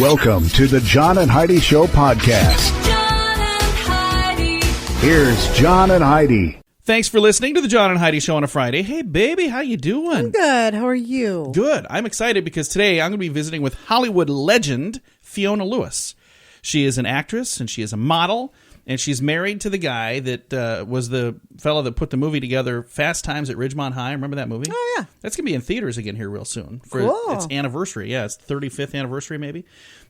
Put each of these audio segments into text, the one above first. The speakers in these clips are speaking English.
Welcome to the John and Heidi Show podcast. John and Heidi. Here's John and Heidi. Thanks for listening to the John and Heidi Show on a Friday. Hey, baby, how you doing? I'm good. How are you? Good. I'm excited because today I'm going to be visiting with Hollywood legend Fionalewis. She is an actress and she is a model, and she's married to the guy that was the fellow that put the movie together, Fast Times at Ridgemont High. Remember that movie? Oh, yeah. That's going to be in theaters again here real soon for Cool. its anniversary. Yeah, it's 35th anniversary maybe.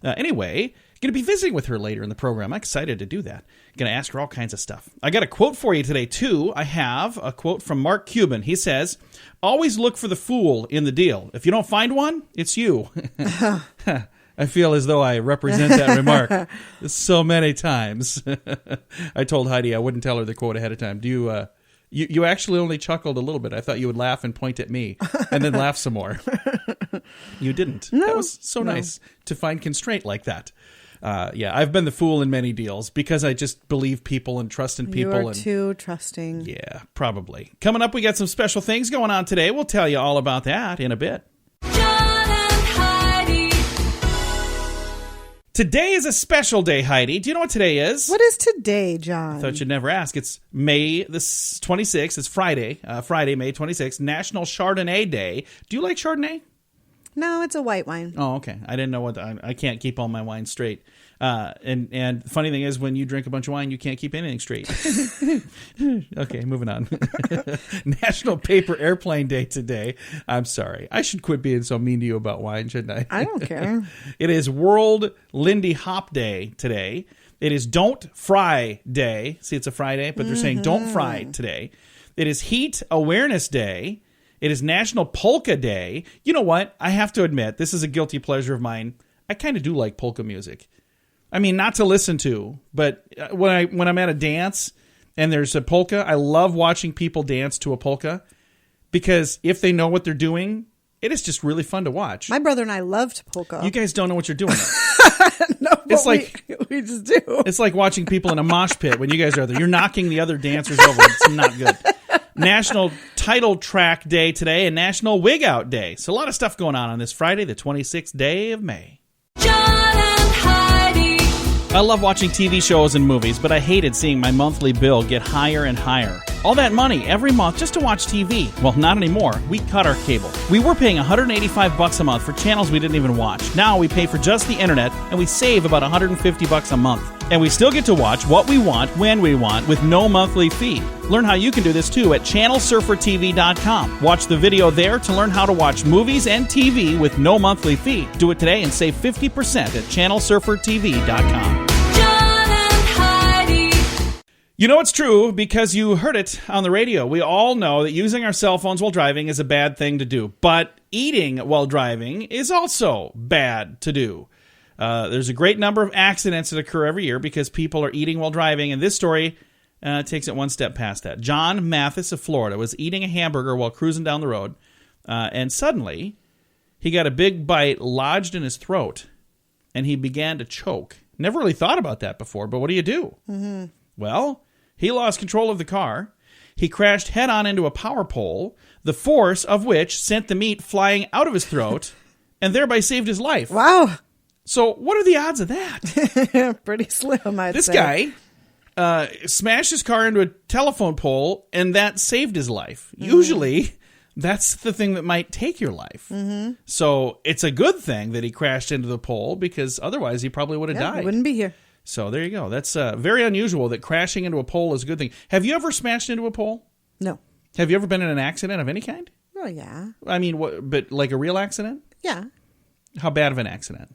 Anyway, going to be visiting with her later in the program. I'm excited to do that. Going to ask her all kinds of stuff. I got a quote for you today, too. I have a quote from Mark Cuban. He says, "Always look for the fool in the deal. If you don't find one, it's you." I feel as though I represent that remark so many times. I told Heidi I wouldn't tell her the quote ahead of time. Do you? You actually only chuckled a little bit. I thought you would laugh and point at me and then laugh some more. You didn't. No, that was so nice to find constraint like that. Yeah, I've been the fool in many deals because I just believe people and trust in people. You're too trusting. Yeah, probably. Coming up, we got some special things going on today. We'll tell you all about that in a bit. John and Heidi. Today is a special day, Heidi. Do you know what today is? What is today, John? I thought you'd never ask. It's May the 26th. It's Friday. Friday, May 26th. National Chardonnay Day. Do you like Chardonnay? No, it's a white wine. Oh, okay. I didn't know what I can't keep all my wine straight. And the funny thing is, when you drink a bunch of wine, you can't keep anything straight. Okay, moving on. National Paper Airplane Day today. I'm sorry. I should quit being so mean to you about wine, shouldn't I? I don't care. It is World Lindy Hop Day today. It is Don't Fry Day. See, it's a Friday, but they're saying don't fry today. It is Heat Awareness Day. It is National Polka Day. You know what? I have to admit, this is a guilty pleasure of mine. I kind of do like polka music. I mean, not to listen to, but when I'm at a dance and there's a polka, I love watching people dance to a polka because if they know what they're doing, it is just really fun to watch. My brother and I loved polka. You guys don't know what you're doing. No, It's like we just do. It's like watching people in a mosh pit when you guys are there. You're knocking the other dancers over. It's not good. National Title Track Day today and National Wig Out Day. So a lot of stuff going on this Friday, the 26th day of May. John and Heidi. I love watching TV shows and movies, but I hated seeing my monthly bill get higher and higher. All that money every month just to watch TV. Well, not anymore. We cut our cable. We were paying $185 a month for channels we didn't even watch. Now we pay for just the internet, and we save about $150 a month. And we still get to watch what we want, when we want, with no monthly fee. Learn how you can do this too at channelsurfertv.com. Watch the video there to learn how to watch movies and TV with no monthly fee. Do it today and save 50% at channelsurfertv.com. John and Heidi. You know it's true because you heard it on the radio. We all know that using our cell phones while driving is a bad thing to do. But eating while driving is also bad to do. There's a great number of accidents that occur every year because people are eating while driving, and this story takes it one step past that. John Mathis of Florida was eating a hamburger while cruising down the road, and suddenly he got a big bite lodged in his throat, and he began to choke. Never really thought about that before, but what do you do? Mm-hmm. Well, he lost control of the car. He crashed head-on into a power pole, the force of which sent the meat flying out of his throat, and thereby saved his life. Wow. So what are the odds of that? Pretty slim, I'd This say. guy smashed his car into a telephone pole, and that saved his life. Mm-hmm. Usually, that's the thing that might take your life. Mm-hmm. So it's a good thing that he crashed into the pole, because otherwise he probably would have died. He wouldn't be here. So there you go. That's very unusual that crashing into a pole is a good thing. Have you ever smashed into a pole? No. Have you ever been in an accident of any kind? Oh, yeah. I mean, but like a real accident? Yeah. How bad of an accident?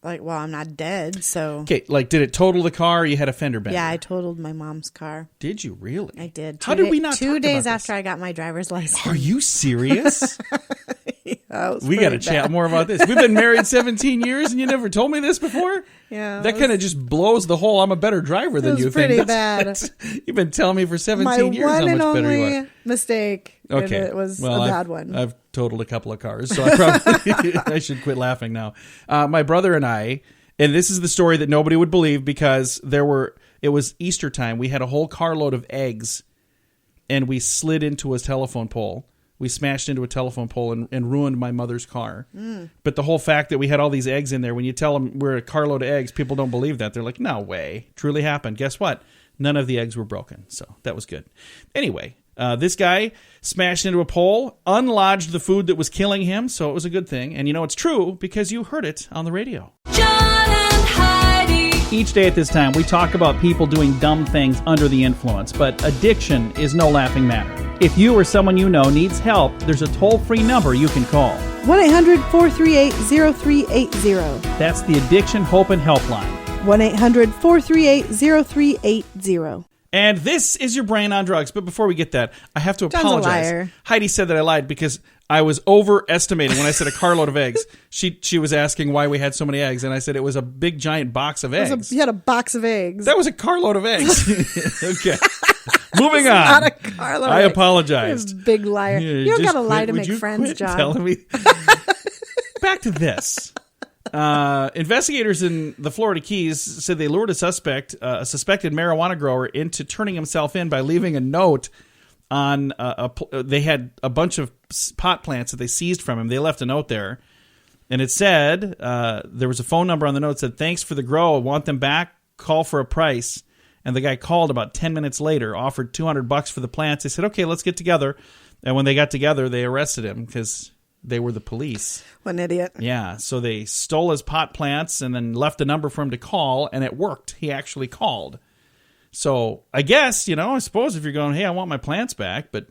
Like, well, I'm not dead, so. Okay, like did it total the car or you had a fender bender? Yeah, I totaled my mom's car. Did you really? I did. How did we not talk Two days about after this? I got my driver's license. Are you serious? Yeah, We got to chat more about this. We've been married 17 years and you never told me this before? Yeah. That kind of just blows the whole I'm a better driver than you pretty thing. bad. You've been telling me for 17 my years how one and much better you only are. mistake. Okay. And it was well, a bad one. I've totaled a couple of cars, so I probably I should quit laughing now. My brother and I, and this is the story that nobody would believe because it was Easter time. We had a whole carload of eggs and we slid into a telephone pole we smashed into a telephone pole and ruined my mother's car. But the whole fact that we had all these eggs in there, when you tell them we're a carload of eggs, people don't believe that. They're like, no way. Truly happened. Guess what? None of the eggs were broken. So that was good. Anyway, this guy smashed into a pole, unlodged the food that was killing him, so it was a good thing. And you know it's true because you heard it on the radio. John and Heidi. Each day at this time, we talk about people doing dumb things under the influence, but addiction is no laughing matter. If you or someone you know needs help, there's a toll-free number you can call. 1-800-438-0380. That's the Addiction Hope and Helpline. 1-800-438-0380. And this is your brain on drugs. But before we get that, I have to John's a apologize. liar. Heidi said that I lied because I was overestimating when I said a carload of eggs. She was asking why we had so many eggs, and I said it was a big giant box of eggs. You had a box of eggs. That was a carload of eggs. Okay. Moving on. Not a carload. I of eggs. apologized. You're a big liar. Yeah, You don't just got to lie quit. to Would make you friends, quit John. telling me? Back to this. Investigators in the Florida Keys said they lured a suspected marijuana grower into turning himself in by leaving a note on they had a bunch of pot plants that they seized from him. They left a note there, and it said there was a phone number on the note that said, "Thanks for the grow. Want them back? Call for a price." And the guy called about 10 minutes later, offered $200 for the plants. They said, "Okay, let's get together." And when they got together, they arrested him because they were the police. What an idiot. Yeah, so they stole his pot plants and then left a number for him to call, and it worked. He actually called. So I guess, I suppose if you're going, hey, I want my plants back, but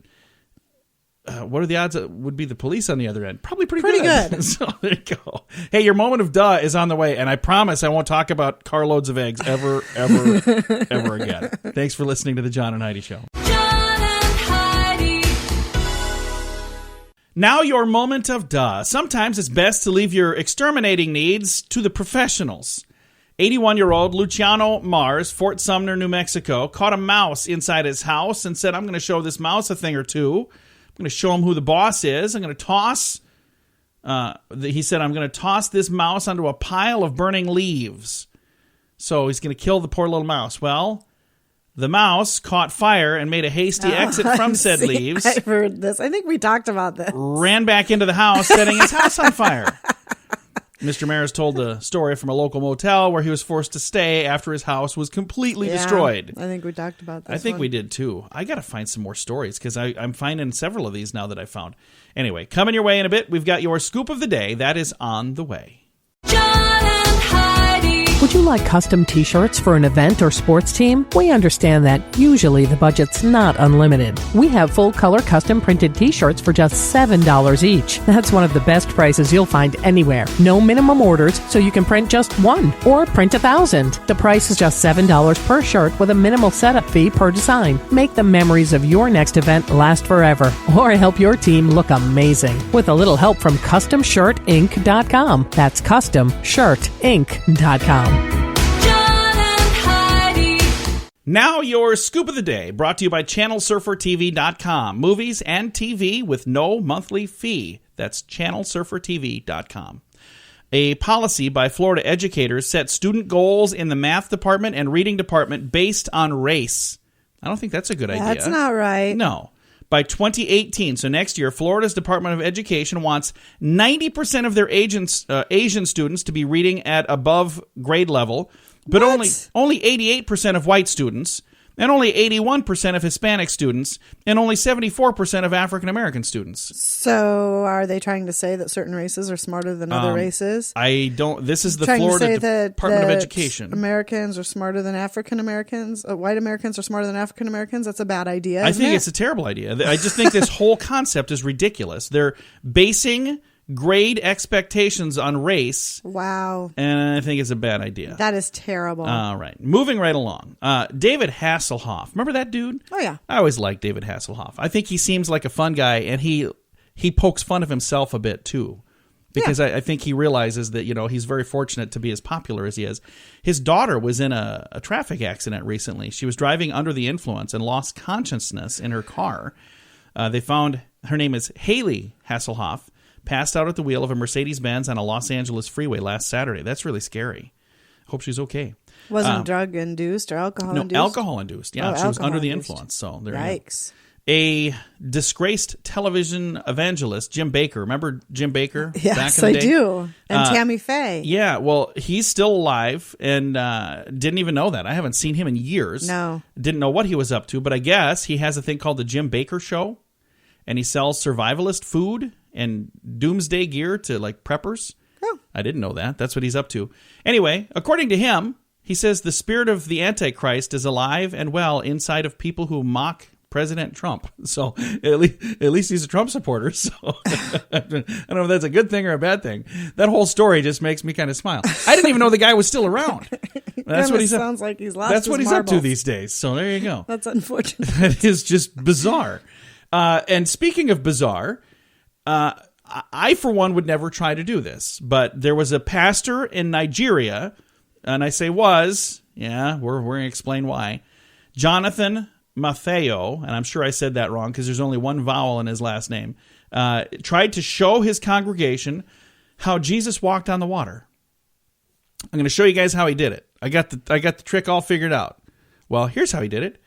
what are the odds it would be the police on the other end? Probably pretty good. So there you go. Hey, your moment of duh is on the way, and I promise I won't talk about carloads of eggs ever again. Thanks for listening to the John and Heidi Show. John and Heidi. Now your moment of duh. Sometimes it's best to leave your exterminating needs to the professionals. 81-year-old Luciano Mars, Fort Sumner, New Mexico, caught a mouse inside his house and said, I'm going to show this mouse a thing or two. I'm going to show him who the boss is. I'm going to toss, he said, I'm going to toss this mouse onto a pile of burning leaves. So he's going to kill the poor little mouse. Well, the mouse caught fire and made a hasty exit from said leaves. I've heard this. I think we talked about this. Ran back into the house, setting his house on fire. Mr. Maris told the story from a local motel where he was forced to stay after his house was completely destroyed. I think we talked about this. I think we did too. I got to find some more stories because I'm finding several of these now that I found. Anyway, coming your way in a bit, we've got your scoop of the day. That is on the way. John and Heidi. Would you like custom t-shirts for an event or sports team? We understand that usually the budget's not unlimited. We have full-color custom printed t-shirts for just $7 each. That's one of the best prices you'll find anywhere. No minimum orders, so you can print just one or print 1,000. The price is just $7 per shirt with a minimal setup fee per design. Make the memories of your next event last forever or help your team look amazing with a little help from CustomShirtInc.com. That's CustomShirtInc.com. John and Heidi. Now your scoop of the day, brought to you by ChannelSurferTV.com. Movies and TV with no monthly fee. That's ChannelSurferTV.com. A policy by Florida educators set student goals in the math department and reading department based on race. I don't think that's a good idea. That's not right. No. By 2018, so next year, Florida's Department of Education wants 90% of their Asian students to be reading at above grade level, but What? only 88% of white students, and only 81% of Hispanic students, and only 74% of African American students. So are they trying to say that certain races are smarter than other races? I don't. This is the Trying to Florida say that Department of that Education. Americans are smarter than African Americans. White Americans are smarter than African Americans. That's a bad idea. I isn't think it? it's a terrible idea. I just think this whole concept is ridiculous. They're basing grade expectations on race, Wow. and I think it's a bad idea. That is terrible. All right. Moving right along. David Hasselhoff. Remember that dude? Oh, yeah. I always liked David Hasselhoff. I think he seems like a fun guy, and he pokes fun of himself a bit, too. Because I think he realizes that, he's very fortunate to be as popular as he is. His daughter was in a traffic accident recently. She was driving under the influence and lost consciousness in her car. They found, her name is Haley Hasselhoff, passed out at the wheel of a Mercedes-Benz on a Los Angeles freeway last Saturday. That's really scary. Hope she's okay. Wasn't drug-induced or alcohol-induced? No, alcohol-induced. Yeah, Oh, she was under the alcohol-induced. influence. So there you go. Yikes. a disgraced television evangelist, Jim Baker. Remember Jim Baker? Yes, back in the I day? do. And Tammy Faye. Yeah, well, he's still alive and didn't even know that. I haven't seen him in years. No. Didn't know what he was up to, but I guess he has a thing called the Jim Baker Show, and he sells survivalist food and doomsday gear to, like, preppers. Oh. I didn't know that. That's what he's up to. Anyway, according to him, he says the spirit of the Antichrist is alive and well inside of people who mock President Trump. So at least he's a Trump supporter. So I don't know if that's a good thing or a bad thing. That whole story just makes me kind of smile. I didn't even know the guy was still around. That's what he said. Sounds like he's lost. That's what his he's up to marbles. these days. So there you go. That's unfortunate. That is just bizarre. And speaking of bizarre, I, for one, would never try to do this. But there was a pastor in Nigeria, and I say was, yeah, we're going to explain why. Jonathan Matheo, and I'm sure I said that wrong because there's only one vowel in his last name, tried to show his congregation how Jesus walked on the water. I'm going to show you guys how he did it. I got the trick all figured out. Well, here's how he did it.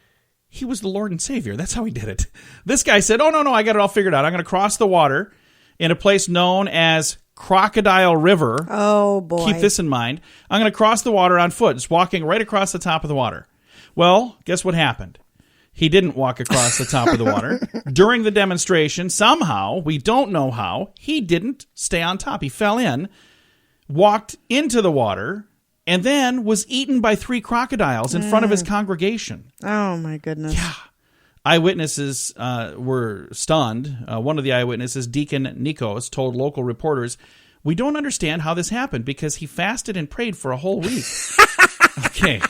He was the Lord and Savior. That's how he did it. This guy said, oh, no, I got it all figured out. I'm going to cross the water in a place known as Crocodile River. Oh, boy. Keep this in mind. I'm going to cross the water on foot, just walking right across the top of the water. Well, guess what happened? He didn't walk across the top of the water. During the demonstration, somehow, we don't know how, he didn't stay on top. He fell in, walked into the water, and then was eaten by 3 crocodiles in front of his congregation. Oh, my goodness. Yeah. Eyewitnesses were stunned. One of the eyewitnesses, Deacon Nikos, told local reporters, "We don't understand how this happened because he fasted and prayed for a whole week." Okay.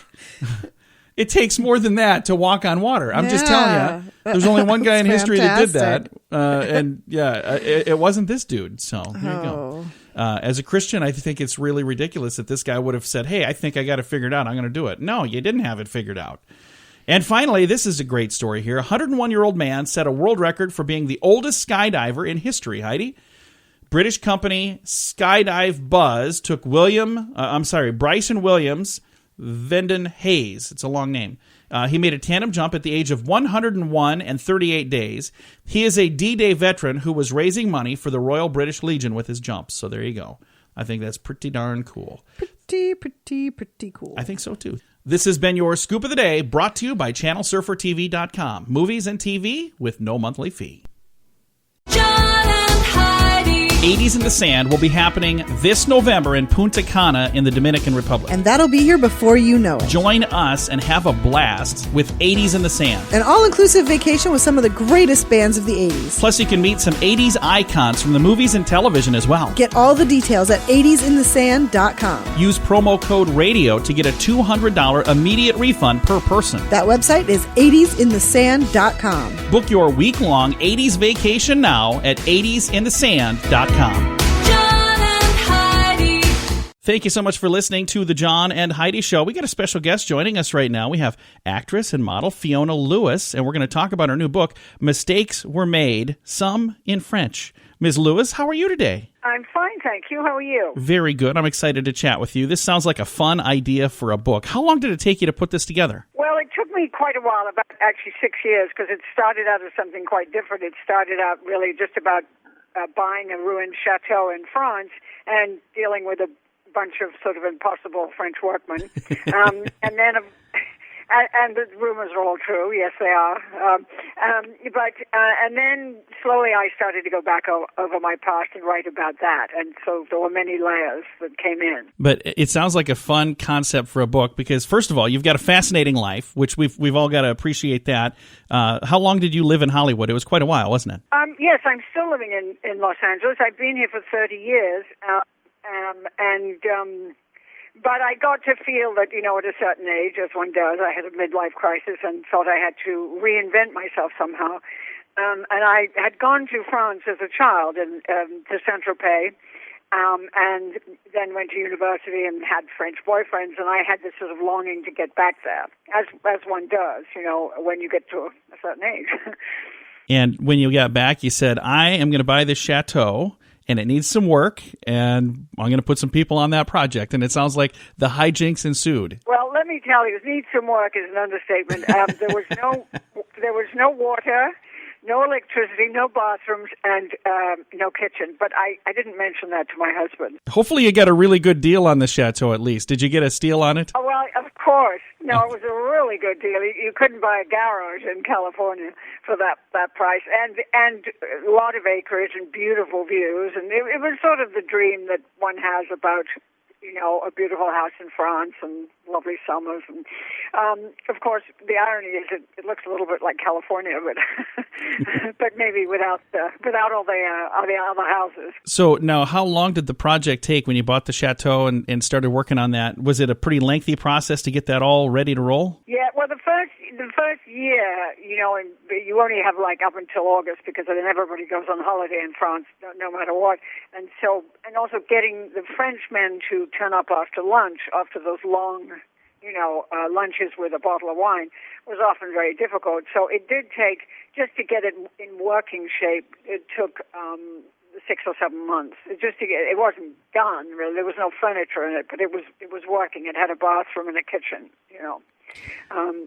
It takes more than that to walk on water. I'm just telling you. There's only one guy in history that did that. And yeah, it wasn't this dude. So there you go. As a Christian, I think it's really ridiculous that this guy would have said, hey, I think I got it figured out. I'm going to do it. No, you didn't have it figured out. And finally, this is a great story here. A 101-year-old man set a world record for being the oldest skydiver in history, Heidi. British company Skydive Buzz took Bryson Williams Venden Hayes. It's a long name. He made a tandem jump at the age of 101 and 38 days. He is a D-Day veteran who was raising money for the Royal British Legion with his jumps. So there you go. I think that's pretty darn cool. Pretty cool. I think so, too. This has been your Scoop of the Day, brought to you by ChannelSurferTV.com. Movies and TV with no monthly fee. John and Heidi. 80s in the Sand will be happening this November in Punta Cana in the Dominican Republic. And that'll be here before you know it. Join us and have a blast with 80s in the Sand. An all-inclusive vacation with some of the greatest bands of the 80s. Plus, you can meet some 80s icons from the movies and television as well. Get all the details at 80sinthesand.com. Use promo code RADIO to get a $200 immediate refund per person. That website is 80sinthesand.com. Book your week-long 80s vacation now at 80sinthesand.com. John and Heidi. Thank you so much for listening to the John and Heidi Show. We got a special guest joining us right now. We have actress and model Fionalewis, and we're going to talk about her new book, Mistakes Were Made, Some in French. Ms. Lewis, how are you today? I'm fine, thank you. How are you? Very good. I'm excited to chat with you. This sounds like a fun idea for a book. How long did it take you to put this together? Well, it took me quite a while, about actually 6 years, because it started out as something quite different. It started out really just about buying a ruined chateau in France and dealing with a bunch of sort of impossible French workmen. And then... And the rumors are all true. Yes, they are. And then slowly I started to go back over my past and write about that. And so there were many layers that came in. But it sounds like a fun concept for a book because, first of all, you've got a fascinating life, which we've all got to appreciate that. How long did you live in Hollywood? It was quite a while, wasn't it? Yes, I'm still living in Los Angeles. I've been here for 30 years. But I got to feel that, at a certain age, as one does, I had a midlife crisis and thought I had to reinvent myself somehow. And I had gone to France as a child to Saint-Tropez, and then went to university and had French boyfriends, and I had this sort of longing to get back there, as one does, when you get to a certain age. And when you got back, you said, I am going to buy this chateau, and it needs some work, and I'm going to put some people on that project. And it sounds like the hijinks ensued. Well, let me tell you, "need some work" is an understatement. There was no water. no electricity, no bathrooms, and no kitchen. But I didn't mention that to my husband. Hopefully you got a really good deal on the chateau at least. Did you get a steal on it? Oh, well, of course. No, it was a really good deal. You couldn't buy a garage in California for that price, and a lot of acreage and beautiful views, and it was sort of the dream that one has about, a beautiful house in France and lovely summers. And of course, the irony is it looks a little bit like California, but but maybe without all the other houses. So now, how long did the project take when you bought the chateau and started working on that? Was it a pretty lengthy process to get that all ready to roll? Yeah, well, the first year, and you only have up until August because then everybody goes on holiday in France, no matter what. And also getting the Frenchmen to turn up after lunch, after those long, lunches with a bottle of wine, was often very difficult. So it did take, just to get it in working shape, it took 6 or 7 months. It wasn't done, really. There was no furniture in it, but it was working. It had a bathroom and a kitchen,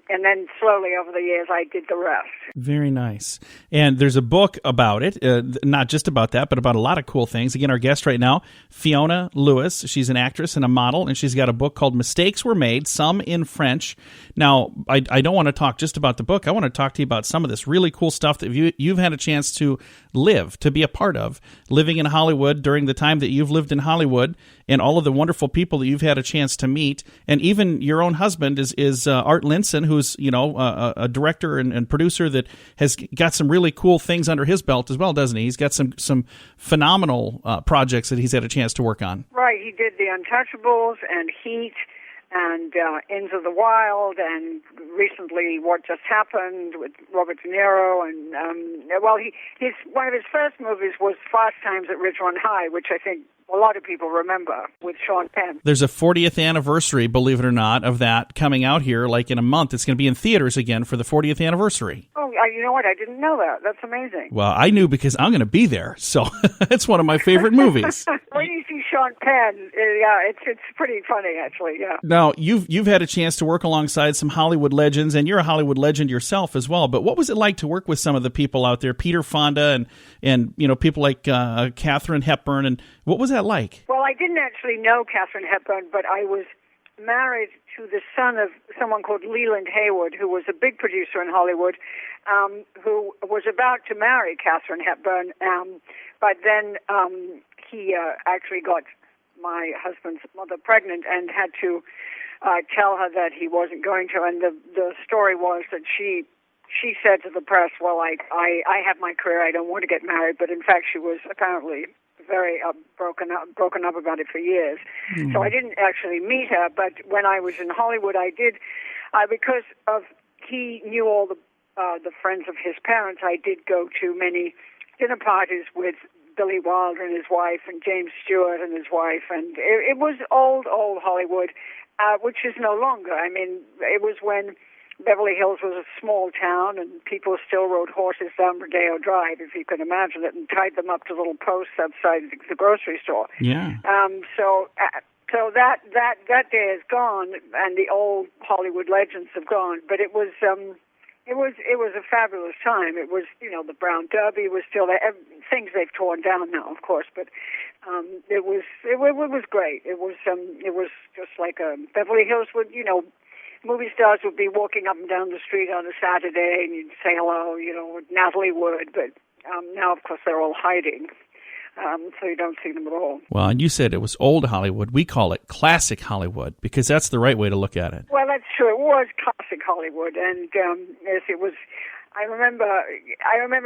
and then slowly over the years, I did the rest. Very nice. And there's a book about it, not just about that, but about a lot of cool things. Again, our guest right now, fionalewis. She's an actress and a model, and she's got a book called Mistakes Were Made, Some in French. Now, I don't want to talk just about the book. I want to talk to you about some of this really cool stuff that you've had a chance to live, to be a part of, living in Hollywood during the time that you've lived in Hollywood, and all of the wonderful people that you've had a chance to meet. And even your own husband is Art Linson, who's a director and producer that has got some really cool things under his belt as well, doesn't he? He's got some phenomenal projects that he's had a chance to work on. Right, he did The Untouchables and Heat and Into the Wild, and recently What Just Happened with Robert De Niro. And one of his first movies was Fast Times at Ridgemont High, which I think a lot of people remember, with Sean Penn. There's a 40th anniversary, believe it or not, of that coming out here in a month. It's going to be in theaters again for the 40th anniversary. Oh, you know what? I didn't know that. That's amazing. Well, I knew because I'm going to be there, so it's one of my favorite movies. When you see Sean Penn, it's pretty funny, actually, yeah. Now, you've had a chance to work alongside some Hollywood legends, and you're a Hollywood legend yourself as well, but what was it like to work with some of the people out there, Peter Fonda and people like Katharine Hepburn, and what was that like? Well, I didn't actually know Katharine Hepburn, but I was married to the son of someone called Leland Hayward, who was a big producer in Hollywood, who was about to marry Katharine Hepburn, but then he actually got my husband's mother pregnant and had to tell her that he wasn't going to. And the story was that she said to the press, well, I have my career, I don't want to get married, but in fact she was apparently very broken up about it for years. Mm. So I didn't actually meet her, but when I was in Hollywood, I did, because he knew all the friends of his parents. I did go to many dinner parties with Billy Wilder and his wife, and James Stewart and his wife, and it was old Hollywood, which is no longer. I mean, it was when Beverly Hills was a small town, and people still rode horses down Rodeo Drive, if you can imagine it, and tied them up to little posts outside the grocery store. Yeah. So that day is gone, and the old Hollywood legends have gone. But it was a fabulous time. It was, the Brown Derby was still there. Things they've torn down now, of course, but it was great. It was just like Beverly Hills would, movie stars would be walking up and down the street on a Saturday, and you'd say hello, with Natalie Wood, but now, of course, they're all hiding, so you don't see them at all. Well, and you said it was old Hollywood. We call it classic Hollywood, because that's the right way to look at it. Well, that's true. It was classic Hollywood, and yes, it was. I remember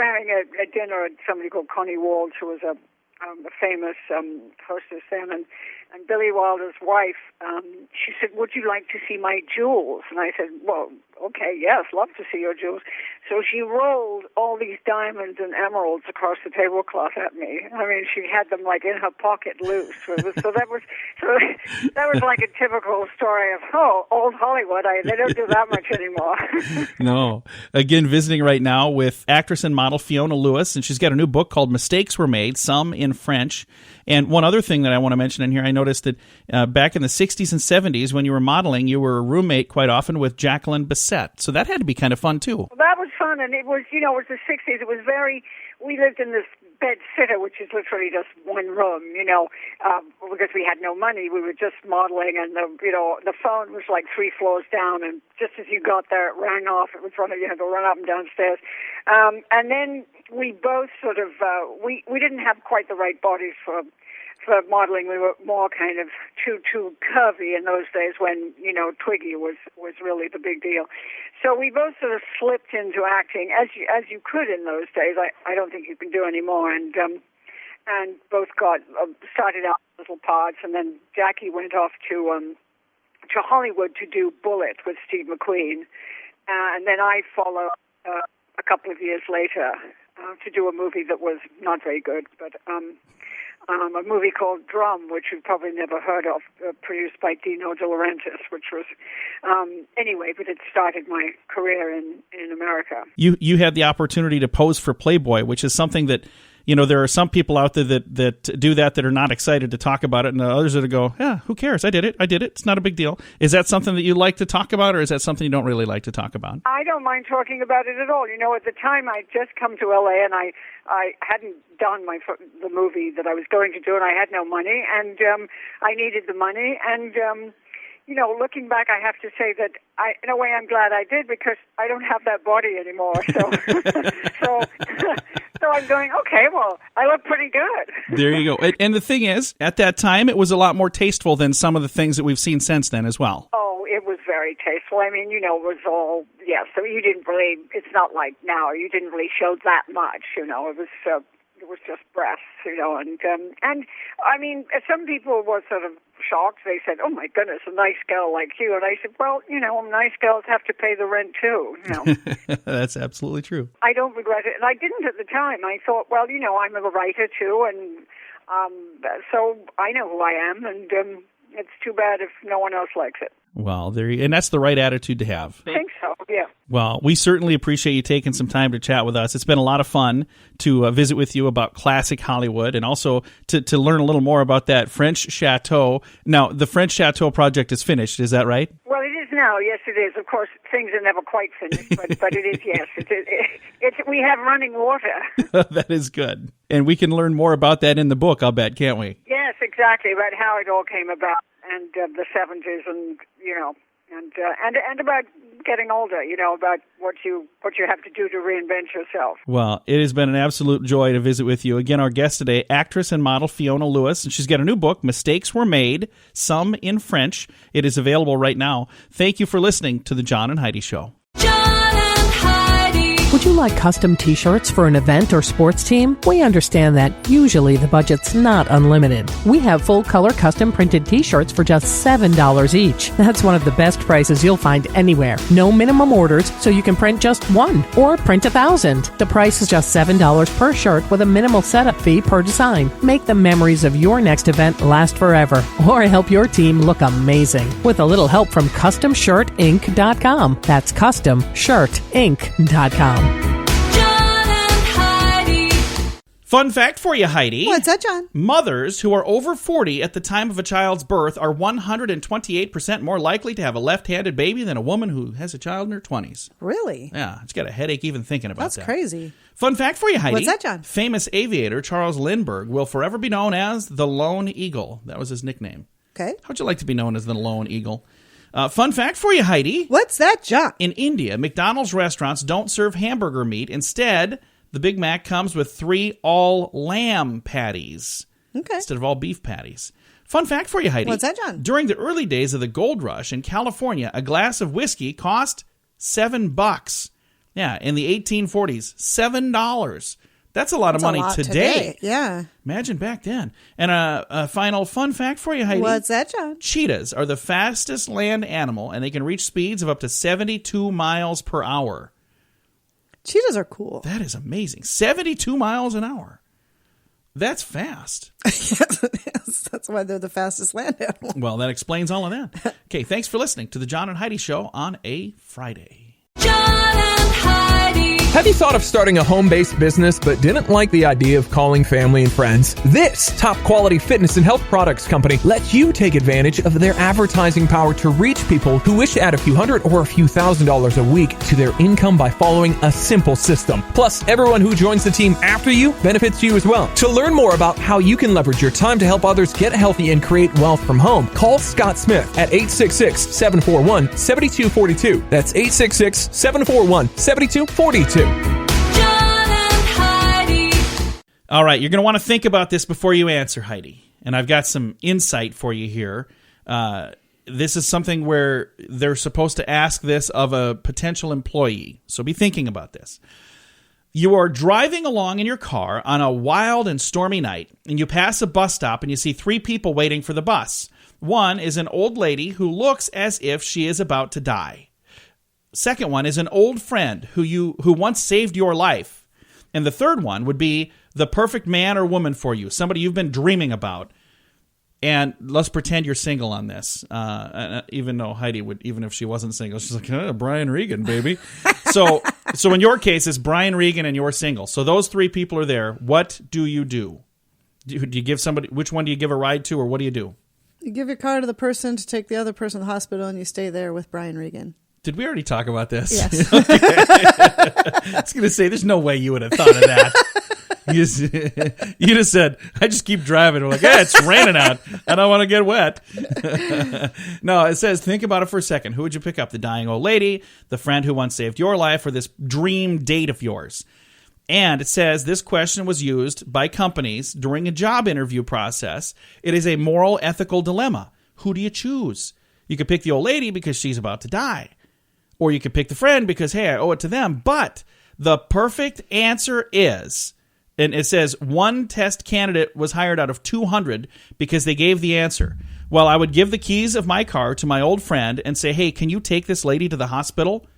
having a dinner at somebody called Connie Walsh, who was a famous hostess then, and Billy Wilder's wife, she said, would you like to see my jewels? And I said, well, okay, yes, love to see your jewels. So she rolled all these diamonds and emeralds across the tablecloth at me. I mean, she had them in her pocket loose. So that was like a typical story of, old Hollywood. They don't do that much anymore. No. Again, visiting right now with actress and model fionalewis, and she's got a new book called Mistakes Were Made, Some in French. And one other thing that I want to mention in here, I noticed noticed that back in the 60s and 70s, when you were modeling, you were a roommate quite often with Jacqueline Bisset. So that had to be kind of fun, too. Well, that was fun, and it was, it was the 60s. It was we lived in this bed sitter, which is literally just one room, because we had no money. We were just modeling, and the phone was like 3 floors down, and just as you got there, it rang off. It was you had to run up and downstairs. And then we both sort of, we didn't have quite the right bodies for modeling. We were more kind of too curvy in those days when, Twiggy was really the big deal. So we both sort of slipped into acting as you could in those days. I don't think you can do anymore. And both got started out little parts, and then Jackie went off to Hollywood to do Bullet with Steve McQueen, and then I followed a couple of years later to do a movie that was not very good, but a movie called Drum, which you've probably never heard of, produced by Dino De Laurentiis, which was, but it started my career in America. You had the opportunity to pose for Playboy, which is something that, there are some people out there that do that are not excited to talk about it, and others that go, yeah, who cares? I did it. It's not a big deal. Is that something that you like to talk about, or is that something you don't really like to talk about? I don't mind talking about it at all. At the time I'd just come to L.A., and I hadn't done the movie that I was going to do, and I had no money, and I needed the money, and looking back, I have to say that in a way, I'm glad I did, because I don't have that body anymore. So, so I'm going, okay, well, I look pretty good. There you go. And the thing is, at that time, it was a lot more tasteful than some of the things that we've seen since then as well. Oh, it was very tasteful. I mean, it was all, so you didn't really, it's not like now, you didn't really show that much, it was just breasts, and I mean, some people were sort of shocked. They said, "Oh my goodness, a nice girl like you." And I said, "Well, nice girls have to pay the rent too." That's absolutely true. I don't regret it, and I didn't at the time. I thought, well, I'm a writer too, and so I know who I am, and it's too bad if no one else likes it. Well, and that's the right attitude to have. I think so, yeah. Well, we certainly appreciate you taking some time to chat with us. It's been a lot of fun to visit with you about classic Hollywood, and also to learn a little more about that French Chateau. Now, the French Chateau project is finished, is that right? Well, it is now. Yes, it is. Of course, things are never quite finished, but it is, yes. We have running water. That is good. And we can learn more about that in the book, I'll bet, can't we? Yes, exactly, about how it all came about, and the 70s, and, and about getting older, about what you have to do to reinvent yourself. Well, it has been an absolute joy to visit with you. Again, our guest today, actress and model Fiona Lewis, and she's got a new book, Mistakes Were Made, Some in French. It is available right now. Thank you for listening to The John and Heidi Show. John and Heidi. Would you like custom t-shirts for an event or sports team? We understand that usually the budget's not unlimited. We have full-color custom printed t-shirts for just $7 each. That's one of the best prices you'll find anywhere. No minimum orders, so you can print just one or print 1,000. The price is just $7 per shirt with a minimal setup fee per design. Make the memories of your next event last forever, or help your team look amazing with a little help from CustomShirtInc.com. That's CustomShirtInc.com. John and Heidi. Fun fact for you, Heidi. What's that, John? Mothers who are over 40 at the time of a child's birth are 128% more likely to have a left-handed baby than a woman who has a child in her 20s. Really? Yeah, it's got a headache even thinking about that. That's crazy. Fun fact for you, Heidi. What's that, John? Famous aviator Charles Lindbergh will forever be known as the Lone Eagle. That was his nickname. Okay. How'd you like to be known as the Lone Eagle? Fun fact for you, Heidi. What's that, John? In India, McDonald's restaurants don't serve hamburger meat. Instead, the Big Mac comes with 3 all-lamb patties instead of all beef patties. Fun fact for you, Heidi. What's that, John? During the early days of the gold rush in California, a glass of whiskey cost $7. Yeah, in the 1840s, $7. That's a lot of money today. Yeah. Imagine back then. And a final fun fact for you, Heidi. What's that, John? Cheetahs are the fastest land animal, and they can reach speeds of up to 72 miles per hour. Cheetahs are cool. That is amazing. 72 miles an hour. That's fast. Yes, that's why they're the fastest land animal. Well, that explains all of that. Okay, thanks for listening to the John and Heidi Show on a Friday. John and Heidi. Have you thought of starting a home-based business but didn't like the idea of calling family and friends? This top-quality fitness and health products company lets you take advantage of their advertising power to reach people who wish to add a few hundred or a few $1,000s a week to their income by following a simple system. Plus, everyone who joins the team after you benefits you as well. To learn more about how you can leverage your time to help others get healthy and create wealth from home, call Scott Smith at 866-741-7242. That's 866-741-7242. John and Heidi. All right, you're going to want to think about this before you answer, Heidi. And I've got some insight for you here. This is something where they're supposed to ask this of a potential employee. So be thinking about this. You are driving along in your car on a wild and stormy night, and you pass a bus stop and you see 3 people waiting for the bus. One is an old lady who looks as if she is about to die. Second one is an old friend who once saved your life. And the third one would be the perfect man or woman for you, somebody you've been dreaming about. And let's pretend you're single on this. Even though Heidi would, even if she wasn't single, she's like, Brian Regan, baby. So in your case, it's Brian Regan and you're single. So those 3 people are there. What do you do? Do you give somebody, which one do you give a ride to, or what do you do? You give your car to the person to take the other person to the hospital, and you stay there with Brian Regan. Did we already talk about this? Yes. I was going to say, there's no way you would have thought of that. You just said, I just keep driving. We're like, it's raining out. I don't want to get wet. No, it says, think about it for a second. Who would you pick up? The dying old lady, the friend who once saved your life, or this dream date of yours? And it says this question was used by companies during a job interview process. It is a moral, ethical dilemma. Who do you choose? You could pick the old lady because she's about to die. Or you could pick the friend because, hey, I owe it to them. But the perfect answer is, and it says one test candidate was hired out of 200 because they gave the answer. Well, I would give the keys of my car to my old friend and say, hey, can you take this lady to the hospital?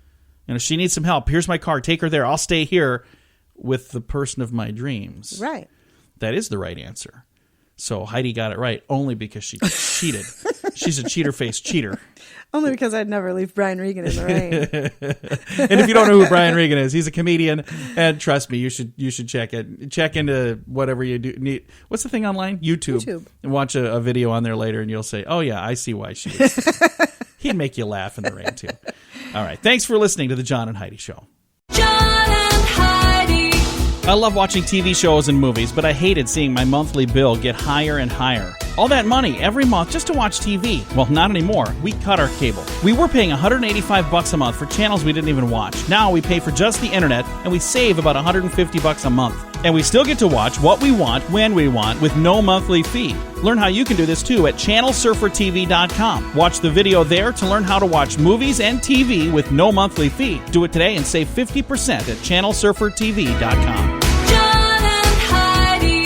And if she needs some help, here's my car. Take her there. I'll stay here with the person of my dreams. Right. That is the right answer. So Heidi got it right only because she cheated. She's a cheater-faced cheater. Only because I'd never leave Brian Regan in the rain. And if you don't know who Brian Regan is, he's a comedian. And trust me, you should check it. Check into whatever you do need. What's the thing online? YouTube. And watch a video on there later, and you'll say, oh, yeah, I see why she is. He'd make you laugh in the rain, too. All right. Thanks for listening to The John and Heidi Show. John and Heidi. I love watching TV shows and movies, but I hated seeing my monthly bill get higher and higher. All that money every month just to watch TV. Well, not anymore. We cut our cable. We were paying $185 a month for channels we didn't even watch. Now we pay for just the internet, and we save about $150 a month. And we still get to watch what we want, when we want, with no monthly fee. Learn how you can do this too at channelsurfertv.com. Watch the video there to learn how to watch movies and TV with no monthly fee. Do it today and save 50% at channelsurfertv.com. John and Heidi.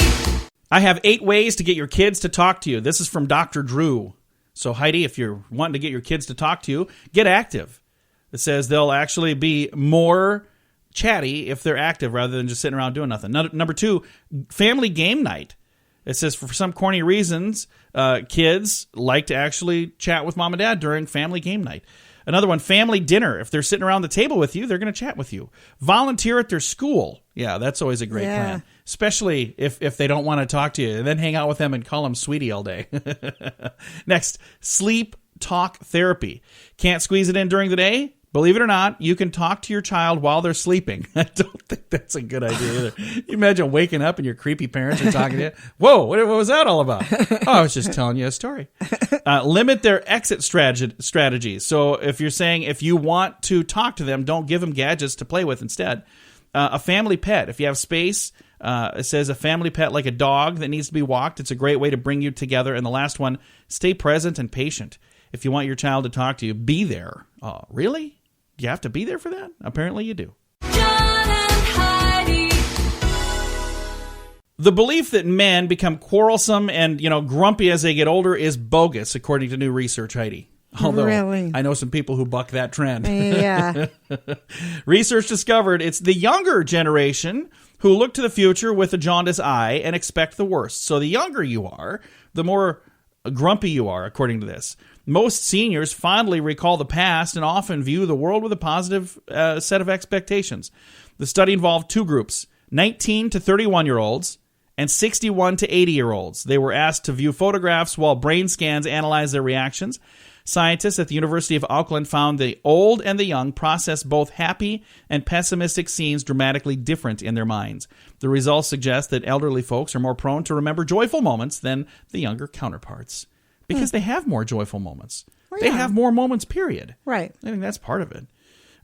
I have 8 ways to get your kids to talk to you. This is from Dr. Drew. So Heidi, if you're wanting to get your kids to talk to you, get active. It says they'll actually be more chatty if they're active rather than just sitting around doing nothing. Number 2, family game night. It says for some corny reasons, kids like to actually chat with mom and dad during family game night. Another one, family dinner. If they're sitting around the table with you, they're going to chat with you. Volunteer at their school. Yeah, that's always a great plan. Especially if they don't want to talk to you. And then hang out with them and call them sweetie all day. Next, sleep talk therapy. Can't squeeze it in during the day? Believe it or not, you can talk to your child while they're sleeping. I don't think that's a good idea either. You imagine waking up and your creepy parents are talking to you. Whoa, what was that all about? Oh, I was just telling you a story. Limit their exit strategies. So if you're saying if you want to talk to them, don't give them gadgets to play with instead. A family pet. If you have space, it says a family pet like a dog that needs to be walked. It's a great way to bring you together. And the last one, stay present and patient. If you want your child to talk to you, be there. Oh, really? You have to be there for that? Apparently you do. John and Heidi. The belief that men become quarrelsome and, grumpy as they get older is bogus, according to new research, Heidi. Although Really? I know some people who buck that trend. Yeah. Research discovered it's the younger generation who look to the future with a jaundiced eye and expect the worst. So the younger you are, the more grumpy you are, according to this. Most seniors fondly recall the past and often view the world with a positive set of expectations. The study involved two groups, 19 to 31-year-olds and 61 to 80-year-olds. They were asked to view photographs while brain scans analyzed their reactions. Scientists at the University of Auckland found the old and the young process both happy and pessimistic scenes dramatically different in their minds. The results suggest that elderly folks are more prone to remember joyful moments than the younger counterparts because they have more joyful moments. Well, They yeah. have more moments, period. Right. I think that's part of it.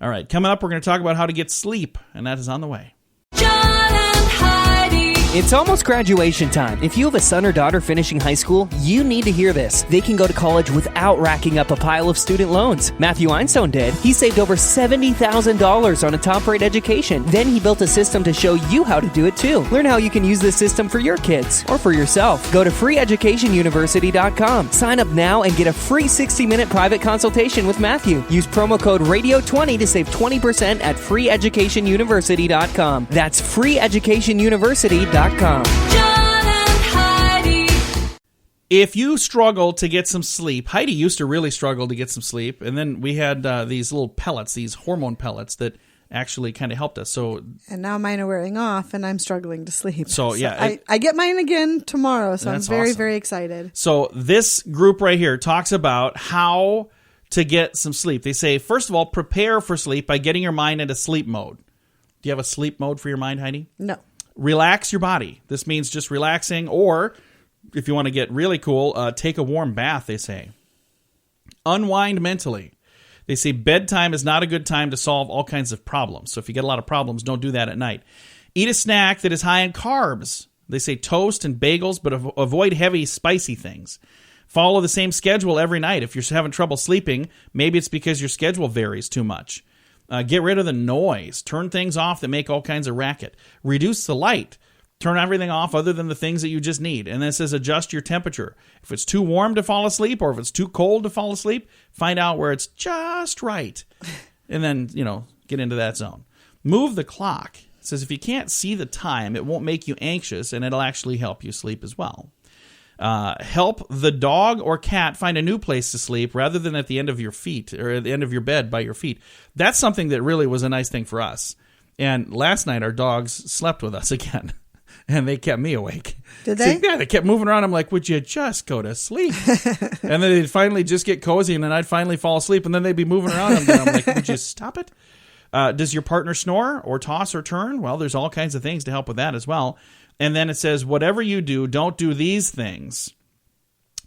All right, coming up, we're going to talk about how to get sleep, and that is on the way. John and Heidi. It's almost graduation time. If you have a son or daughter finishing high school, you need to hear this. They can go to college without racking up a pile of student loans. Matthew Einstone did. He saved over $70,000 on a top-rate education. Then he built a system to show you how to do it too. Learn how you can use this system for your kids or for yourself. Go to freeeducationuniversity.com. Sign up now and get a free 60-minute private consultation with Matthew. Use promo code RADIO20 to save 20% at freeeducationuniversity.com. That's freeeducationuniversity.com. John and Heidi. If you struggle to get some sleep, Heidi used to really struggle to get some sleep, and then we had these little pellets, these hormone pellets that actually kind of helped us. So, And now mine are wearing off, and I'm struggling to sleep. So, yeah, I get mine again tomorrow, so I'm That's very, awesome. very excited. so this group right here talks about how to get some sleep. They say, first of all, prepare for sleep by getting your mind into sleep mode. Do you have a sleep mode for your mind, Heidi? No. Relax your body. This means just relaxing, or if you want to get really cool, take a warm bath, they say. Unwind mentally. They say bedtime is not a good time to solve all kinds of problems. So if you get a lot of problems, don't do that at night. Eat a snack that is high in carbs. They say toast and bagels, but avoid heavy, spicy things. Follow the same schedule every night. If you're having trouble sleeping, maybe it's because your schedule varies too much. Get rid of the noise. Turn things off that make all kinds of racket. Reduce the light. Turn everything off other than the things that you just need. And then it says adjust your temperature. If it's too warm to fall asleep or if it's too cold to fall asleep, find out where it's just right. And then, get into that zone. Move the clock. It says if you can't see the time, it won't make you anxious and it'll actually help you sleep as well. Help the dog or cat find a new place to sleep rather than at the end of your feet or at the end of your bed by your feet. That's something that really was a nice thing for us. And last night our dogs slept with us again and they kept me awake. Did they? So, yeah, they kept moving around. I'm like, would you just go to sleep? And then they'd finally just get cozy and then I'd finally fall asleep and then they'd be moving around. And I'm like, would you stop it? Does your partner snore or toss or turn? Well, there's all kinds of things to help with that as well. And then it says, whatever you do, don't do these things.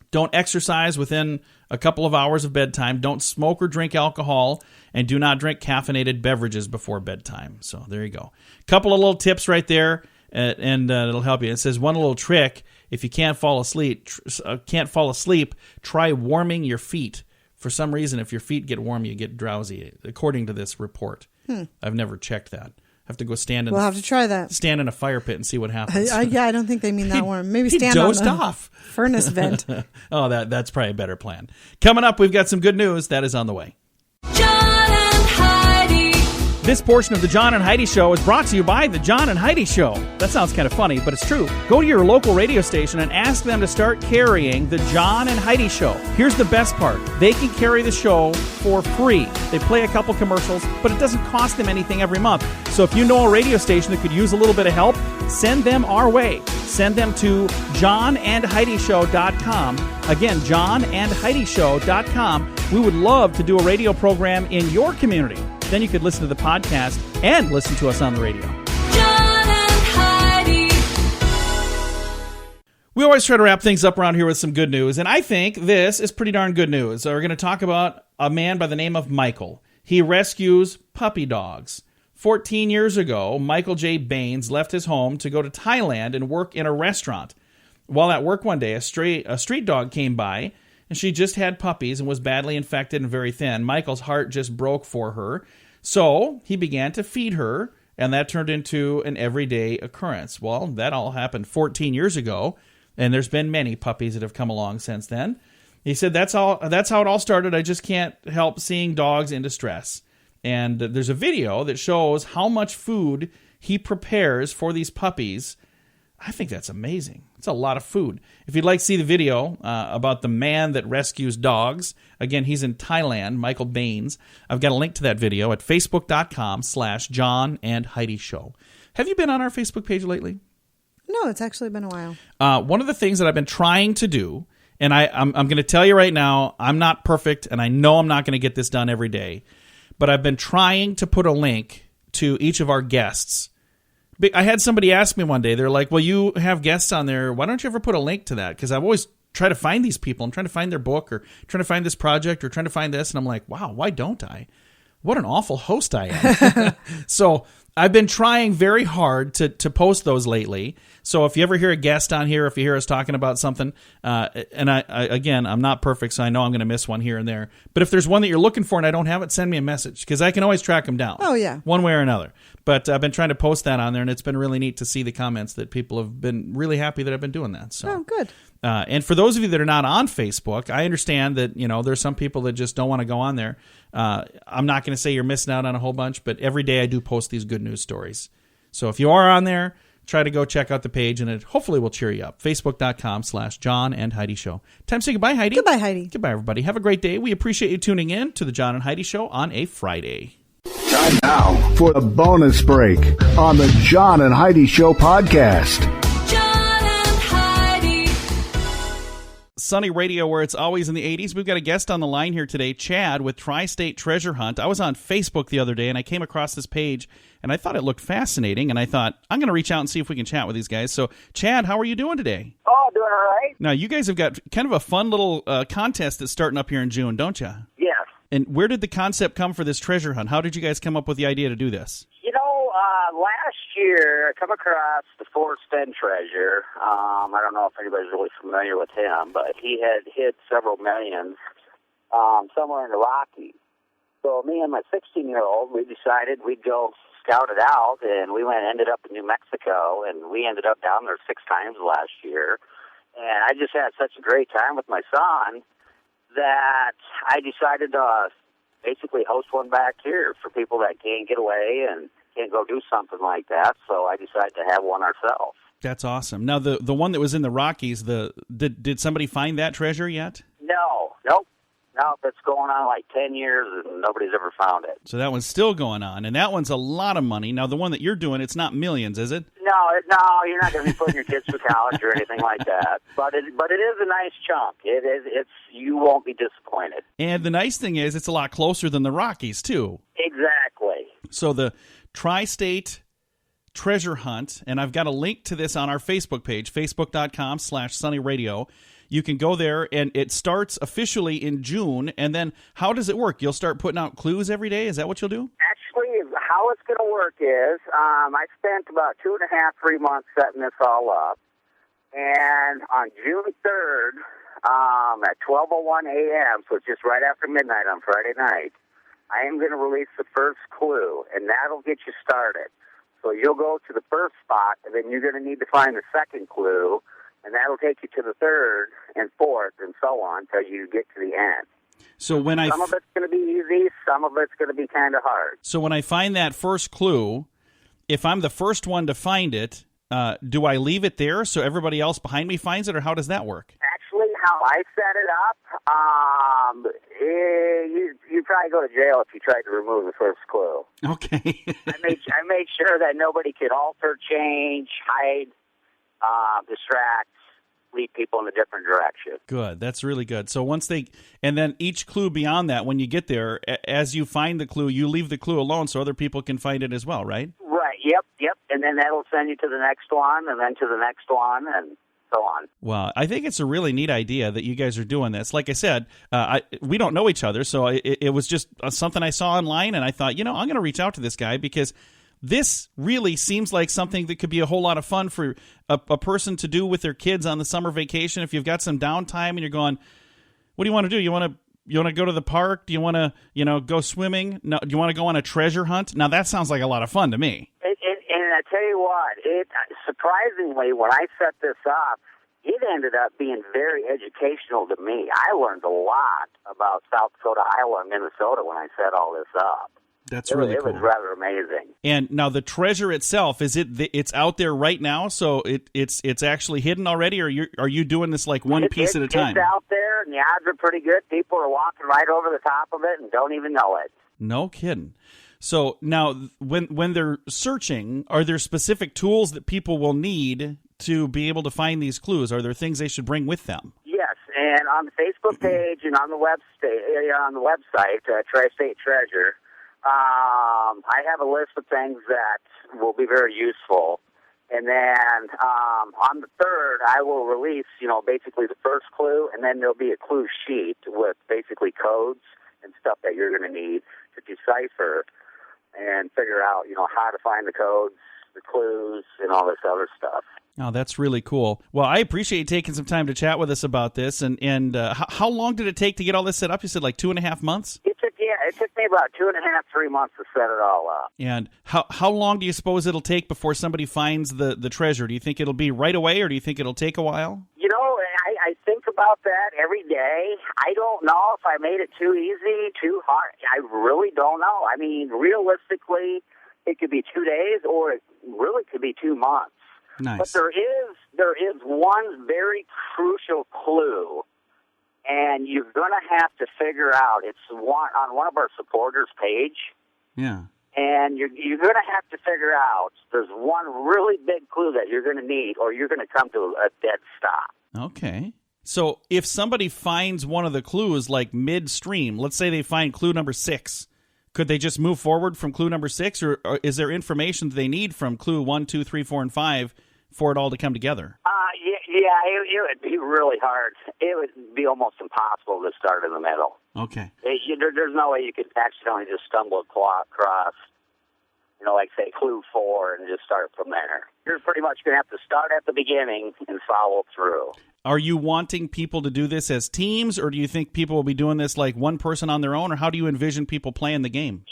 Don't exercise within a couple of hours of bedtime. Don't smoke or drink alcohol. And do not drink caffeinated beverages before bedtime. So there you go. Couple of little tips right there, and it'll help you. It says one little trick. If you can't fall asleep, try warming your feet. For some reason, if your feet get warm, you get drowsy, according to this report. I've never checked that. Have to go stand in. We'll have to try that. Stand in a fire pit and see what happens. Yeah, I don't think they mean that warm. Maybe He stand on dozed the off. furnace vent. Oh, that's probably a better plan. Coming up, we've got some good news. That is on the way. John and Heidi. This portion of the John and Heidi Show is brought to you by the John and Heidi Show. That sounds kind of funny, but it's true. Go to your local radio station and ask them to start carrying the John and Heidi Show. Here's the best part. They can carry the show for free. They play a couple commercials, but it doesn't cost them anything every month. So if you know a radio station that could use a little bit of help, send them our way. Send them to johnandheidishow.com. Again, johnandheidishow.com. We would love to do a radio program in your community. Then you could listen to the podcast and listen to us on the radio. John and Heidi. We always try to wrap things up around here with some good news, and I think this is pretty darn good news. We're going to talk about a man by the name of Michael. He rescues puppy dogs. 14 years ago, Michael J. Baines left his home to go to Thailand and work in a restaurant. While at work one day, a street dog came by, and she just had puppies and was badly infected and very thin. Michael's heart just broke for her, so he began to feed her, and that turned into an everyday occurrence. Well, that all happened 14 years ago, and there's been many puppies that have come along since then. He said, that's how it all started. I just can't help seeing dogs in distress. And there's a video that shows how much food he prepares for these puppies I think that's amazing. It's a lot of food. If you'd like to see the video about the man that rescues dogs, again, he's in Thailand, Michael Baines. I've got a link to that video at facebook.com/John and Heidi Show. Have you been on our Facebook page lately? No, it's actually been a while. One of the things that I've been trying to do, and I'm going to tell you right now, I'm not perfect, and I know I'm not going to get this done every day, but I've been trying to put a link to each of our guests. I had somebody ask me one day, they're like, well, you have guests on there. Why don't you ever put a link to that? Because I've always tried to find these people. I'm trying to find their book or trying to find this project or trying to find this. And I'm like, wow, why don't I? What an awful host I am. So I've been trying very hard to post those lately. So if you ever hear a guest on here, if you hear us talking about something, and I again, I'm not perfect, so I know I'm going to miss one here and there. But if there's one that you're looking for and I don't have it, send me a message because I can always track them down. Oh, yeah. One way or another. But I've been trying to post that on there, and it's been really neat to see the comments that people have been really happy that I've been doing that. So. Oh, good. And for those of you that are not on Facebook, I understand that, there's some people that just don't want to go on there. I'm not going to say you're missing out on a whole bunch, but every day I do post these good news stories. So if you are on there, try to go check out the page, and it hopefully will cheer you up. Facebook.com/John and Heidi Show. Time to say goodbye, Heidi. Goodbye, Heidi. Goodbye, everybody. Have a great day. We appreciate you tuning in to the John and Heidi Show on a Friday. Time now for a bonus break on the John and Heidi Show podcast. John and Heidi. Sunny Radio, where it's always in the 80s. We've got a guest on the line here today, Chad with Tri-State Treasure Hunt. I was on Facebook the other day, and I came across this page, and I thought it looked fascinating, and I thought, I'm going to reach out and see if we can chat with these guys. So, Chad, how are you doing today? Oh, doing all right. Now, you guys have got kind of a fun little contest that's starting up here in June, don't you? Yes. And where did the concept come for this treasure hunt? How did you guys come up with the idea to do this? Last year I come across the Forrest Fenn treasure. I don't know if anybody's really familiar with him, but he had hid several millions somewhere in the Rockies. So me and my 16-year-old, we decided we'd go scout it out, and we ended up in New Mexico, and we ended up down there 6 times last year. And I just had such a great time with my son that I decided to basically host one back here for people that can't get away and can't go do something like that. So I decided to have one ourselves. That's awesome. Now, the one that was in the Rockies, did somebody find that treasure yet? Nope. It's going on like 10 years and nobody's ever found it. So that one's still going on, and that one's a lot of money. Now, the one that you're doing, it's not millions, is it? No, you're not going to be putting your kids through college or anything like that. But it is a nice chunk. You won't be disappointed. And the nice thing is, it's a lot closer than the Rockies too. Exactly. So the Tri-State Treasure Hunt, and I've got a link to this on our Facebook page, facebook.com/sunnyradio. You can go there, and it starts officially in June. And then how does it work? You'll start putting out clues every day? Is that what you'll do? Actually, how it's going to work is I spent about 2.5, 3 months setting this all up. And on June 3rd at 12:01 a.m., so it's just right after midnight on Friday night, I am going to release the first clue, and that'll get you started. So you'll go to the first spot, and then you're going to need to find the second clue, and that'll take you to the third and fourth and so on until you get to the end. So when some of it's going to be easy, some of it's going to be kind of hard. So when I find that first clue, if I'm the first one to find it, do I leave it there so everybody else behind me finds it, or how does that work? Actually, how I set it up, you'd probably go to jail if you tried to remove the first clue. Okay. I made sure that nobody could alter, change, hide, distract, lead people in a different direction. Good. That's really good. So and then each clue beyond that, when you get there, as you find the clue, you leave the clue alone so other people can find it as well, right? Right. Yep. And then that'll send you to the next one, and then to the next one, and so on. Well, I think it's a really neat idea that you guys are doing this. Like I said, we don't know each other, so it was just something I saw online, and I thought, I'm going to reach out to this guy because this really seems like something that could be a whole lot of fun for a person to do with their kids on the summer vacation. If you've got some downtime and you're going, what do you want to do? You want to go to the park? Do you want to, go swimming? No, do you want to go on a treasure hunt? Now, that sounds like a lot of fun to me. And I tell you what, surprisingly, when I set this up, it ended up being very educational to me. I learned a lot about South Dakota, Iowa, and Minnesota when I set all this up. That's really cool. It was rather amazing. And now the treasure itself, it's out there right now, so it's actually hidden already, or are you doing this like one piece at a time? It's out there, and the odds are pretty good. People are walking right over the top of it and don't even know it. No kidding. So now, when they're searching, are there specific tools that people will need to be able to find these clues? Are there things they should bring with them? Yes, and on the Facebook page and on the website, Tri-State Treasure, I have a list of things that will be very useful. And then on the 3rd, I will release, basically the first clue, and then there'll be a clue sheet with basically codes and stuff that you're going to need to decipher and figure out, how to find the codes, the clues, and all this other stuff. Oh, that's really cool. Well, I appreciate you taking some time to chat with us about this. And how long did it take to get all this set up? You said like 2.5 months? It took me about 2.5, 3 months to set it all up. And how long do you suppose it'll take before somebody finds the treasure? Do you think it'll be right away, or do you think it'll take a while? I think about that every day. I don't know if I made it too easy, too hard. I really don't know. I mean, realistically, it could be 2 days, or it really could be 2 months. Nice. But there is one very crucial clue, and you're going to have to figure out. It's on one of our supporters' page. Yeah. And you're going to have to figure out. There's one really big clue that you're going to need, or you're going to come to a dead stop. Okay. So if somebody finds one of the clues like midstream, let's say they find clue number 6, could they just move forward from clue number 6, or is there information that they need from clue 1, 2, 3, 4, and 5 for it all to come together? It would be really hard. It would be almost impossible to start in the middle. Okay. There's no way you could accidentally just stumble across, like say clue 4 and just start from there. You're pretty much going to have to start at the beginning and follow through. Are you wanting people to do this as teams, or do you think people will be doing this like one person on their own, or how do you envision people playing the game?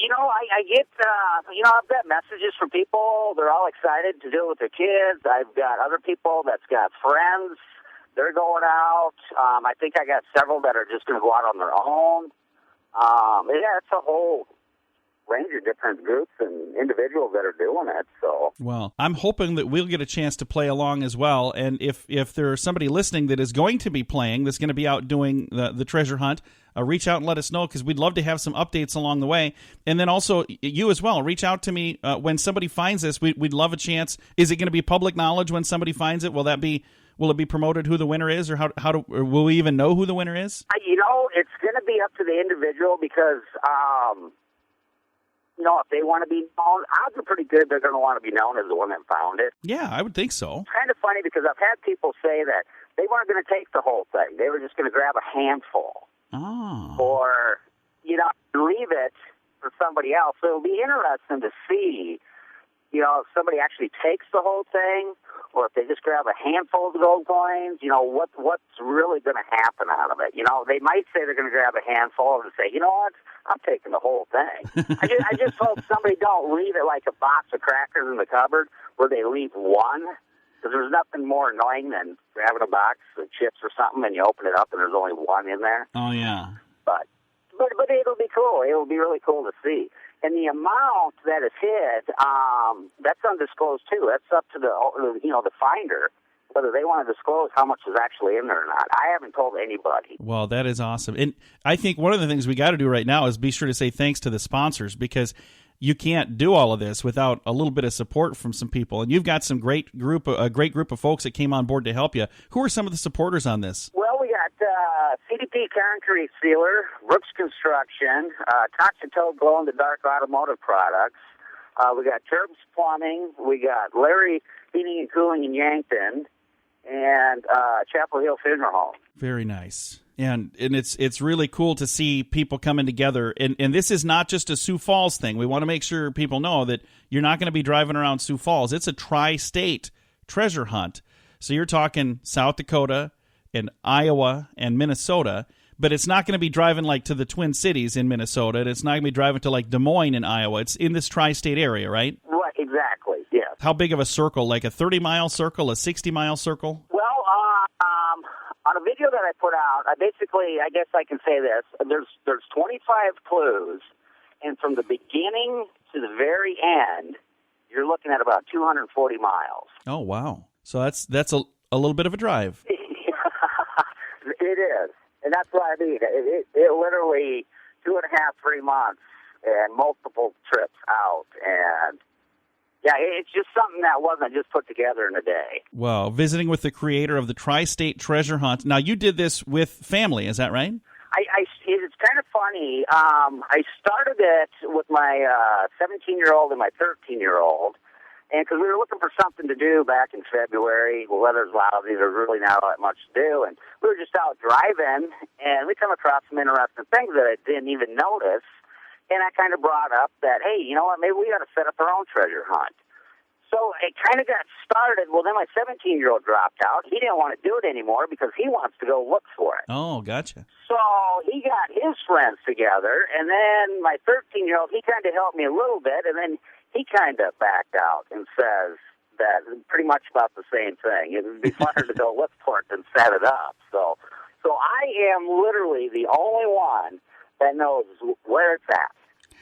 I get, I've got messages from people. They're all excited to do it with their kids. I've got other people that's got friends. They're going out. I think I got several that are just going to go out on their own. It's a whole range of different groups and individuals that are doing it. So, well, I'm hoping that we'll get a chance to play along as well. And if there's somebody listening that is going to be playing, that's going to be out doing the treasure hunt, reach out and let us know, because we'd love to have some updates along the way. And then also you as well, reach out to me when somebody finds this. We'd love a chance. Is it going to be public knowledge when somebody finds it? Will it be promoted who the winner is, or or will we even know who the winner is? It's going to be up to the individual, because if they want to be known, odds are pretty good they're going to want to be known as the one that found it. Yeah, I would think so. It's kind of funny, because I've had people say that they weren't going to take the whole thing. They were just going to grab a handful. Oh. Or, leave it for somebody else. So it'll be interesting to see, if somebody actually takes the whole thing, or if they just grab a handful of gold coins, what's really going to happen out of it. They might say they're going to grab a handful and say, what, I'm taking the whole thing. I just hope somebody don't leave it like a box of crackers in the cupboard where they leave one, because there's nothing more annoying than grabbing a box of chips or something and you open it up and there's only one in there. Oh, yeah. But it'll be cool. It'll be really cool to see. And the amount that is hid, that's undisclosed too. That's up to the finder, whether they want to disclose how much is actually in there or not. I haven't told anybody. Well, that is awesome. And I think one of the things we got to do right now is be sure to say thanks to the sponsors, because you can't do all of this without a little bit of support from some people. And you've got a great group of folks that came on board to help you. Who are some of the supporters on this? Well, we got CDP Concrete Sealer, Brooks Construction, Toxic Toad Glow in the Dark Automotive Products. We got Turbs Plumbing. We got Larry Heating and Cooling in Yankton, and Chapel Hill Funeral Home. Very nice. And it's really cool to see people coming together. And this is not just a Sioux Falls thing. We want to make sure people know that you're not going to be driving around Sioux Falls. It's a tri-state treasure hunt. So you're talking South Dakota and Iowa and Minnesota, but it's not going to be driving like to the Twin Cities in Minnesota, and it's not going to be driving to like Des Moines in Iowa. It's in this tri-state area, right? Right, exactly, yes. How big of a circle? Like a 30-mile circle, a 60-mile circle? Well, on a video that I put out, I guess I can say this. There's 25 clues, and from the beginning to the very end, you're looking at about 240 miles. Oh, wow. So that's a little bit of a drive. It is. And that's what I mean. It literally 2.5, 3 months and multiple trips out. And, yeah, it's just something that wasn't just put together in a day. Well, visiting with the creator of the Tri-State Treasure Hunt. Now, you did this with family, is that right? It's kind of funny. I started it with my 17-year-old and my 13-year-old. And because we were looking for something to do back in February, the weather's lousy, there's really not that much to do, and we were just out driving, and we come across some interesting things that I didn't even notice, and I kind of brought up that, hey, you know what, maybe we got to set up our own treasure hunt. So it kind of got started. Well, then my 17-year-old dropped out. He didn't want to do it anymore because he wants to go look for it. Oh, gotcha. So he got his friends together, and then my 13-year-old, he kind of helped me a little bit, and then he kind of backed out and says that pretty much about the same thing. It would be funner to go look for it than set it up. So I am literally the only one that knows where it's at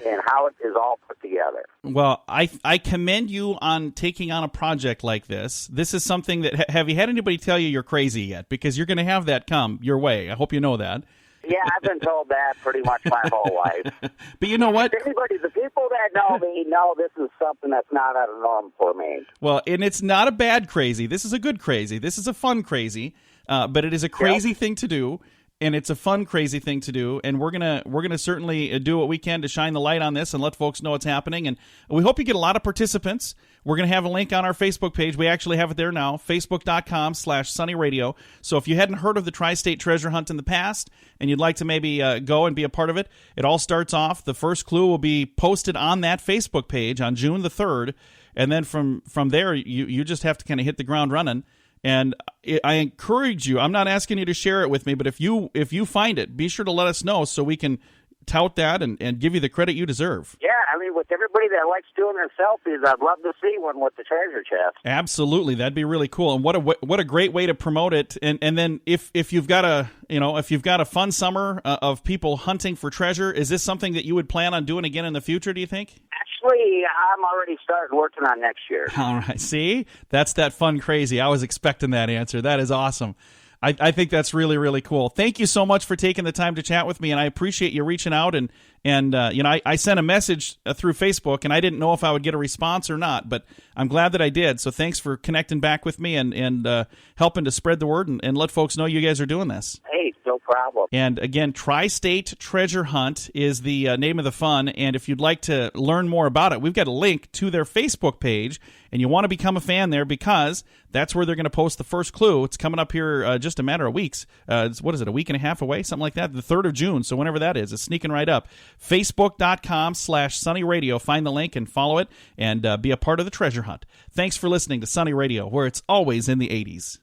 and how it is all put together. Well, I commend you on taking on a project like this. This is something that, have you had anybody tell you you're crazy yet? Because you're going to have that come your way. I hope you know that. Yeah, I've been told that pretty much my whole life. But you know what? The people that know me know this is something that's not out of norm for me. Well, and it's not a bad crazy. This is a good crazy. This is a fun crazy. But it is a crazy thing to do. And it's a fun, crazy thing to do, and we're gonna certainly do what we can to shine the light on this and let folks know what's happening. And we hope you get a lot of participants. We're gonna have a link on our Facebook page. We actually have it there now, facebook.com/sunnyradio. So if you hadn't heard of the Tri-State Treasure Hunt in the past, and you'd like to maybe go and be a part of it, it all starts off. The first clue will be posted on that Facebook page on June the 3rd, and then from there, you just have to kind of hit the ground running. And I encourage you, I'm not asking you to share it with me, but if you find it, be sure to let us know so we can tout that and give you the credit you deserve. Yeah, I mean, with everybody that likes doing their selfies, I'd love to see one with the treasure chest. Absolutely, that'd be really cool. And what a great way to promote it. And then if you've got a fun summer of people hunting for treasure, is this something that you would plan on doing again in the future, do you think? Actually, I'm already starting working on next year. All right, see? That's that fun crazy. I was expecting that answer. That is awesome. I think that's really, really cool. Thank you so much for taking the time to chat with me, and I appreciate you reaching out. And I sent a message through Facebook, and I didn't know if I would get a response or not, but I'm glad that I did. So thanks for connecting back with me and helping to spread the word and let folks know you guys are doing this. Hey, no problem. And again, Tri-State Treasure Hunt is the name of the fun. And if you'd like to learn more about it, we've got a link to their Facebook page, and you want to become a fan there because that's where they're going to post the first clue. It's coming up here just a matter of weeks. What is it, a week and a half away? Something like that. The 3rd of June. So whenever that is, it's sneaking right up. Facebook.com/sunnyradio. Find the link and follow it and be a part of the treasure hunt. Thanks for listening to Sunny Radio, where it's always in the 80s.